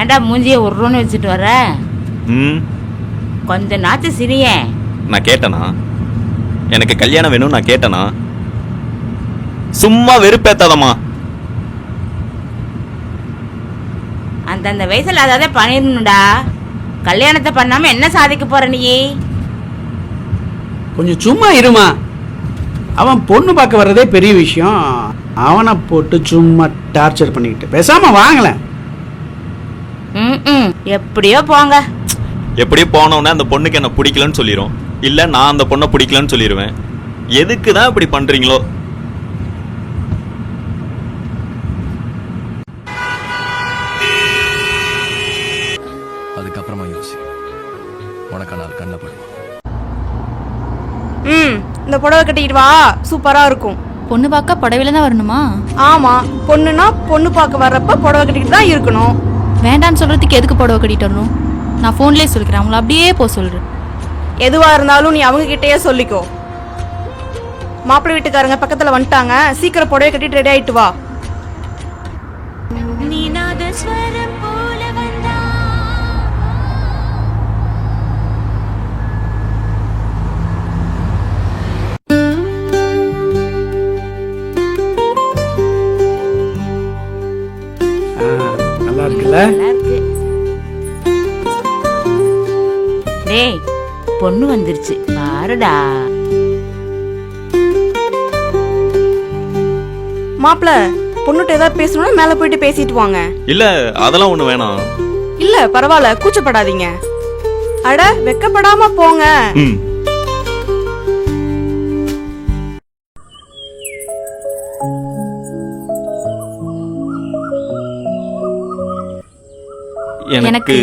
ஏண்டா மூஞ்சிய உருன்னு வச்சுட்டு வர? கொஞ்ச நாச்சு சிரிய. நான் கேட்டனா? எனக்கு கல்யாணம் வேணும் நான் கேட்டனா? சும்மா வெறுப்பேத்தாதம்மா. அந்தந்த வயசுல அதாவது பண்ணிடணும்டா. கல்யாணத்தை பண்ணாம என்ன சாதிக்க போற நீ? கொஞ்சம் சும்மா இருமா. அவன் பொண்ணு பார்க்க வர்றதே பெரிய விஷயம். அவனை போட்டு சும்மா டார்ச்சர் பண்ணிக்கிட்டு பேசாம வாங்கல. எப்படியோ போங்க. எப்படியோ போனோம்னா அந்த பொண்ணுக்கு என்ன பிடிக்கலன்னு சொல்லிரும், இல்ல நான் அந்த பொண்ணை பிடிக்கலன்னு சொல்லிடுவேன். எதுக்கு தான் இப்படி பண்றீங்களோ? அதுக்கப்புறமா யோசி. உனக்கான கண்ண படுவோம். இந்த புடவை கட்டிட்டு வா, சூப்பரா இருக்கும். பொண்ணு பார்க்க புடவையில தான் வரணுமா? ஆமா, பொண்ணுனா பொண்ணு பார்க்க வர்றப்ப புடவை கட்டிட்டு தான் இருக்கணும். வேண்டான்னு சொல்றதுக்கு எதுக்கு புடவை கட்டிட்டு வரணும்? நான் போன்லயே சொல்லிக்கிறேன், அவங்கள அப்படியே போக சொல்றேன். எதுவா இருந்தாலும் நீ அவங்க கிட்டயே சொல்லிக்கோ. மாப்பிள்ளை வீட்டுக்காரங்க பக்கத்துல வந்துட்டாங்க, சீக்கிரம் புடவை கட்டிட்டு ரெடி ஆயிட்டு வா. நல்லா இருக்குல்ல? நல்லா இருக்கு. டேய், பொண்ணு வந்துருச்சு பாருடா. மாப்பிள்ள, பொண்ணுட்ட ஏதாவது பேசணும்னா மேல போயிட்டு பேசிட்டு வாங்க. இல்ல அதெல்லாம் ஒண்ணு வேணாம். இல்ல பரவாயில்ல, கூச்சப்படாதீங்க. அட வெக்கப்படாம போங்க. எனக்கு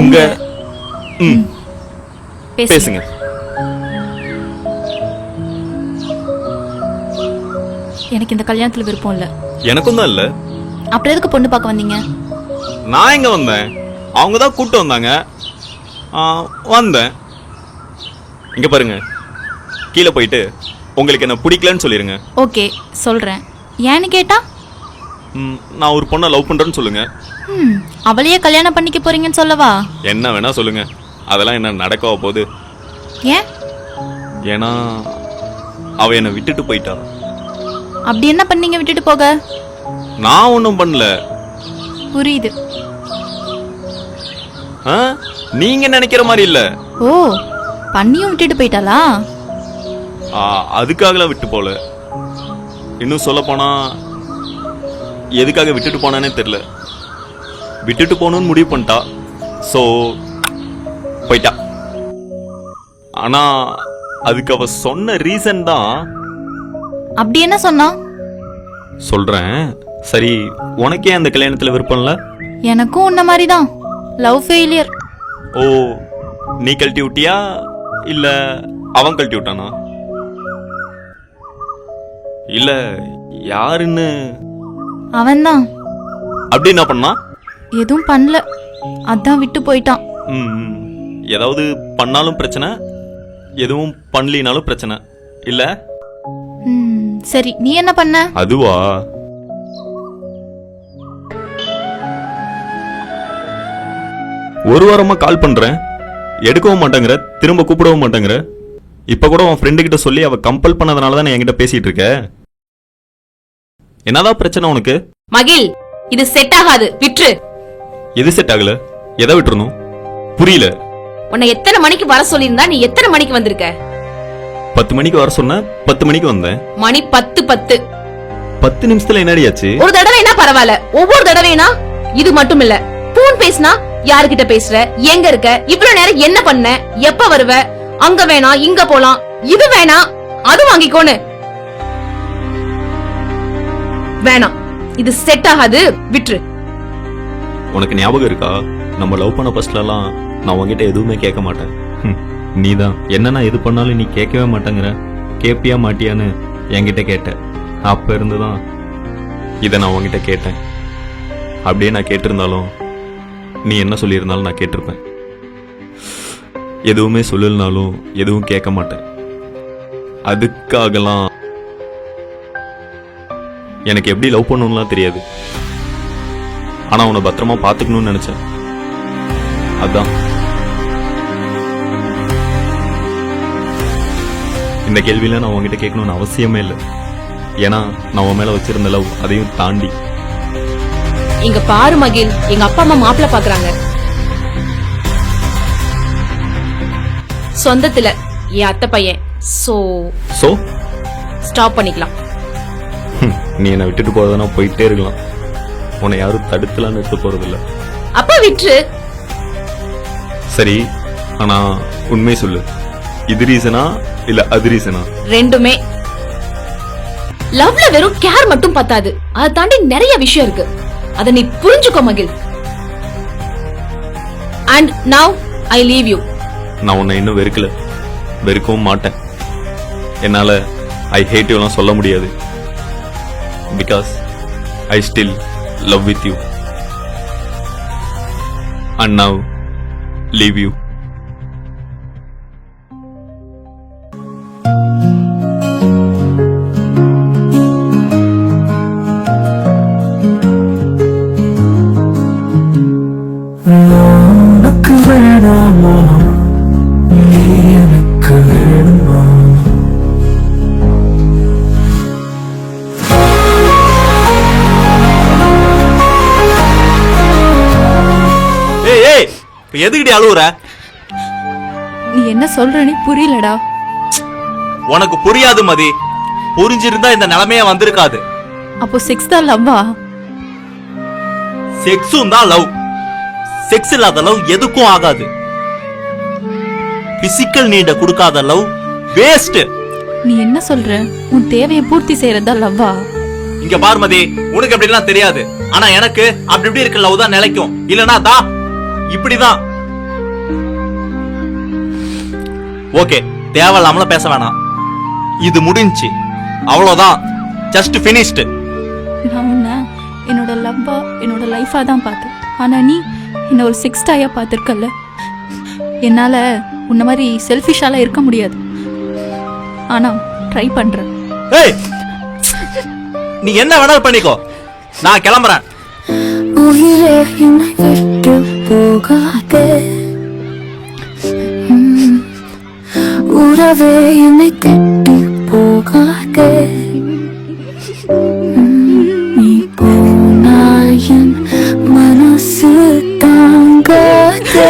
உங்க பேசுங்க. எனக்கு இந்த கல்யாணத்துல விருப்பம் இல்ல. எனக்கும் தான் இல்ல. அப்புறம் எதுக்கு பொண்ணு பார்க்க வந்தீங்க? நான் எங்க வந்தேன்? அவங்க தான் கூப்பிட்டு வந்தாங்க, வந்தேன். இங்க பாருங்க, கீழே போயிட்டு உங்களுக்கு என்ன பிடிக்கலன்னு சொல்லிருங்க. ஓகே சொல்றேன். ஏன்னு கேட்டா நான் ஒரு பொண்ணை லவ் பண்றேன்னு சொல்லுங்க. அவளையே கல்யாணம் பண்ணிக்க போறீங்கன்னு சொல்லவா? என்ன வேணா சொல்லுங்க, அதெல்லாம் என்ன நடக்கவா போகுது? ஏன்? ஏன்னா அவ என்னை விட்டுட்டு போயிட்டா. அப்படி என்ன பண்ணீங்க விட்டுட்டு போக? நான் ஒன்றும் பண்ணல. புரியுது. நீங்க நினைக்கிற மாதிரி இல்ல. ஓ, பண்ணியும் விட்டுட்டு போயிட்டாளா? அதுக்காகலாம் விட்டு போல. இன்னும் சொல்ல போனா எதுக்காக விட்டுட்டு போனானே தெரியல. விட்டுட்டு போகணும்னு முடிவு பண்ணிட்டா, சோ போயிட்டா. ஆனா அதுக்கு அவ சொன்ன ரீசன் தான். அப்படி என்ன சொன்னா? சொல்றேன். சரி, உனக்கே அந்த கல்யாணத்துல விருப்பம் இல்ல? எனக்கும் உன்ன மாதிரி தான், லவ் ஃபெயிலியர். ஓ, நீ கழட்டி விட்டியா இல்ல அவன் கழட்டி விட்டானா? இல்ல யாருன்னு? அவன்தான். அப்படி என்ன பண்ணா? எதுவும் பண்ணல, அதான் விட்டு போயிட்டான். ஏதாவது பண்ணாலும் பிரச்சனை, எதுவும் பண்ணலினாலும் பிரச்சனை இல்ல? சரி, நீ என்ன பண்ண? அதுவா, ஒரு வாரமா கால் பண்றேன், எடுக்கவும் மாட்டேங்கிற, திரும்ப கூப்பிடவும் மாட்டேங்கிற. இப்ப கூட உன் ஃப்ரெண்டு கிட்ட சொல்லி அவ கம்பல் பண்ணதுனால தான் என்கிட்ட பேசிட்டு இருக்க. என்னதான் பிரச்சனை உனக்கு? மகில், இது செட் ஆகாது, விட்டுரு. எது செட் ஆகல? எதை விட்டுறணும்? புரியல. உன்னை எத்தனை மணிக்கு வர சொல்லியிருந்தா நீ எத்தனை மணிக்கு வந்திருக்க? 10 மணிக்கு வர சொன்ன, 10 மணிக்கு வந்தேன். மணி 10:10. 10 நிமிஷத்துல என்னடியாச்சு? ஒரு தடவைனா பரவாயில்ல, ஒவ்வொரு தடவைனா இது மட்டும் இல்ல. போன் பேசினா யாருகிட்ட பேசுற, எங்க இருக்க, இவ்வளவு நேரம் என்ன பண்ண, எப்ப வருவ, அங்க வேணா இங்க போலாம், இது வேணா அது வாங்கிக்கோன்னு. வேணாம், இது செட் ஆகாது, விட்டுரு. உனக்கு ஞாபகம் இருக்கா, நம்ம லவ் பண்ண ஃபர்ஸ்ட்லலாம் நான் உன்கிட்ட எதுவுமே கேட்க மாட்டேன். நீ தான் என்ன நான் எது பண்ணாலும் நீ கேட்கவே மாட்டேங்கிற, கேப்பியா மாட்டியான்னு என்கிட்ட கேட்ட. அப்ப இருந்துதான் இதை நான் உன்கிட்ட கேட்டேன். அப்படியே நான் கேட்டிருந்தாலும் நீ என்ன சொல்லியிருந்தாலும் நான் கேட்டிருப்பேன். எதுவுமே சொல்லலனாலும் எதுவும் கேட்க மாட்டேன். அதுக்காகலாம் எனக்கு எப்படி லவ் பண்ணணும்லாம் தெரியாது. ஆனா உன்னை பத்திரமா பாத்துக்கணும்னு நினைச்சேன். அதான் இந்த கேள்வியில நான் உன்கிட்ட கேட்கணும்னு அவசியமே இல்லை. ஏன்னா நான் உன் மேல வச்சிருந்த லவ் அதையும் தாண்டி. இங்க பாரு மகிழ், எங்க அப்பா அம்மா மாப்பிள்ள பாக்குறாங்க. சொந்தத்துல என் அத்தை பையன். சோ ஸ்டாப் பண்ணிக்கலாம். நீ என்னை விட்டுட்டு போறதுனா போயிட்டே இருக்கலாம். உன்னை யாரும் தடுத்துலாம் நிறுத்த போறதில்ல. அப்பா விட்டுரு. சரி, ஆனா உண்மை சொல்லு, இது ரீசனா இல்ல அது ரீசனா? ரெண்டுமே. லவ்ல வெறும் கேர் மட்டும் பத்தாது, அதை தாண்டி நிறைய விஷயம் இருக்கு. அதை நீ புரிஞ்சுக்கோ மகிழ். And now I leave you. நான் உன்னை இன்னும் வெறுக்கல, வெறுக்கவும் மாட்டேன். என்னால ஐ ஹேட் யூலாம் சொல்ல முடியாது. Because I still love with you and now leave you. உனக்கு வேணாமா, நீ எனக்கு வேணுமா? ஏய், எதுக்கிட்ட அழுவுற? நீ என்ன சொல்றனே புரியலடா. உனக்கு புரியாது மதி. புரிஞ்சிருந்தா இந்த நிலைமையே வந்திருக்காது. அப்போ செக்ஸ் தான் லவ்வா? செக்ஸும் தான் லவ். செக்ஸ் இல்லாத லவ் எதுக்கும் ஆகாது. பிசிக்கல் நீட கொடுக்காத லவ் வேஸ்ட். நீ என்ன சொல்ற? உன் தேவையை பூர்த்தி செய்யறதா லவ்வா? இங்க பார்மதி, உனக்கு அப்படிலாம் தெரியாது. ஆனா எனக்கு அப்படி இப்படி இருக்க லவ் தான் நிலைக்கும். இல்லனா தா இப்படிதான். ஓகே, தேவையில்லாமல பேச வேணாம். இது முடிஞ்சு, அவ்வளவுதான். Just finished. நான் உன்னை என்னோட லவ்வா, என்னோட லைஃபா தான் பார்த்தேன். ஆனா நீ என்ன ஒரு செக்ஸ் டாயா பார்த்துருக்கல. என்னால உன்ன மாதிரி செல்ஃபிஷாலாம் இருக்க முடியாது. ஆனா ட்ரை பண்றேன். ஏய், நீ என்ன வேணாலும் பண்ணிக்கோ, நான் கிளம்புறேன். உயிரே என்னை விட்டு போகாதே, உறவே என்னை கட்டி போகாதே. நீ போனாய் என் மனசு தாங்காதே.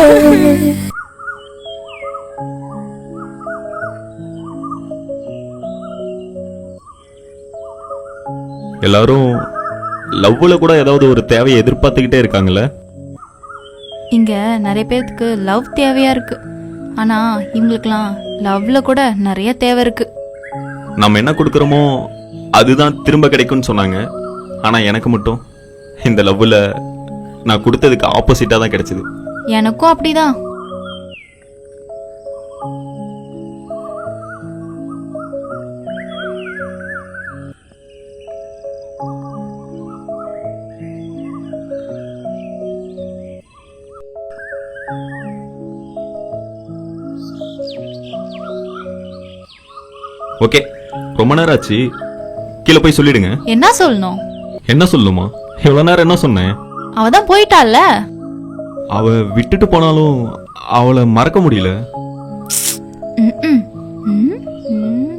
எல்லாரும் லவ்ல கூட ஏதாவது ஒரு தேவையை எதிர்பார்த்துக்கிட்டே இருக்காங்கல்ல. இங்க நிறைய பேருக்கு லவ் தேவையா இருக்கு. ஆனா இவங்களுக்குலாம் லவ்ல கூட நிறைய தேவை இருக்கு. நம்ம என்ன கொடுக்கறோமோ அதுதான் திரும்ப கிடைக்கும்னு சொன்னாங்க. ஆனா எனக்கு மட்டும் இந்த லவ்ல நான் கொடுத்ததுக்கு ஆப்போசிட்டா தான் கிடைச்சது. எனக்கும் அப்படிதான். ஓகே, ரொம்ப நேரம் ஆச்சு, கீழே போய் சொல்லிடுங்க. என்ன சொல்லணும்? என்ன சொல்லணுமா? இவ்வளவு நேரம் என்ன சொன்னேன்? அவதான் போயிட்டால. அவ விட்டுட்டு போனாலும் அவளை மறக்க முடியல. ம்ம். ம், ம்.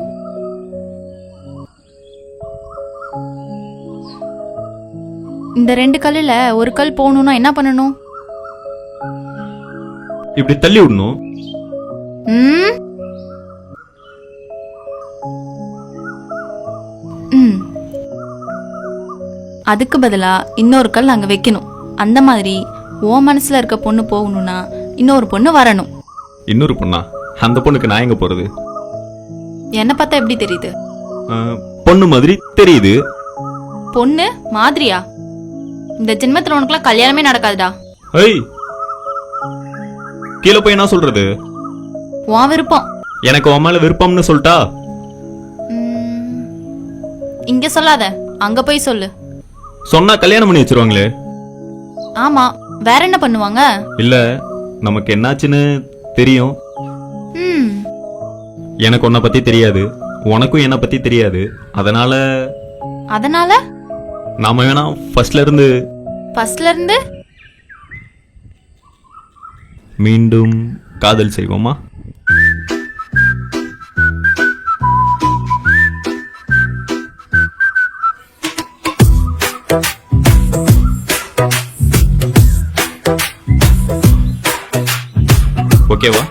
இந்த 2 கல்லுல ஒரு கல் போகணும்னா என்ன பண்ணணும்? இப்படி தள்ளி விடணும். ம். ம். அதுக்கு பதிலா இன்னொரு கல் அங்க வைக்கணும். அந்த மாதிரி உன் மனசுல இருக்க பொண்ணு போகணும்னா இன்னொரு பொண்ணு வரணும். இன்னொரு பொண்ணா? அந்த பொண்ணுக்கு நான் எங்க போறது? என்ன பார்த்தா எப்படி தெரியுது? பொண்ணு மாதிரி தெரியுது. பொண்ணு மாதிரியா? இந்த ஜென்மத்துல உனக்குலாம் கல்யாணமே நடக்காதுடா. ஏய், கீழே போய் என்ன சொல்றது? உன் விருப்பம். எனக்கு உன் மேல விருப்பம்னு சொல்லிட்டா? இங்க சொல்லாத, அங்க போய் சொல்லு. சொன்னா கல்யாணம் பண்ணி வச்சிருவாங்களே. ஆமா, வேற என்ன பண்ணுவாங்க? இல்ல, நமக்கு என்னாச்சுன்னு தெரியும். ம், எனக்கு உன்னை பத்தி தெரியாது, உனக்கும் என்னை பத்தி தெரியாது. அதனால அதனால நாம வேணா ஃபர்ஸ்ட்ல இருந்து மீண்டும் காதல் செய்வோமா? ஓகேவா?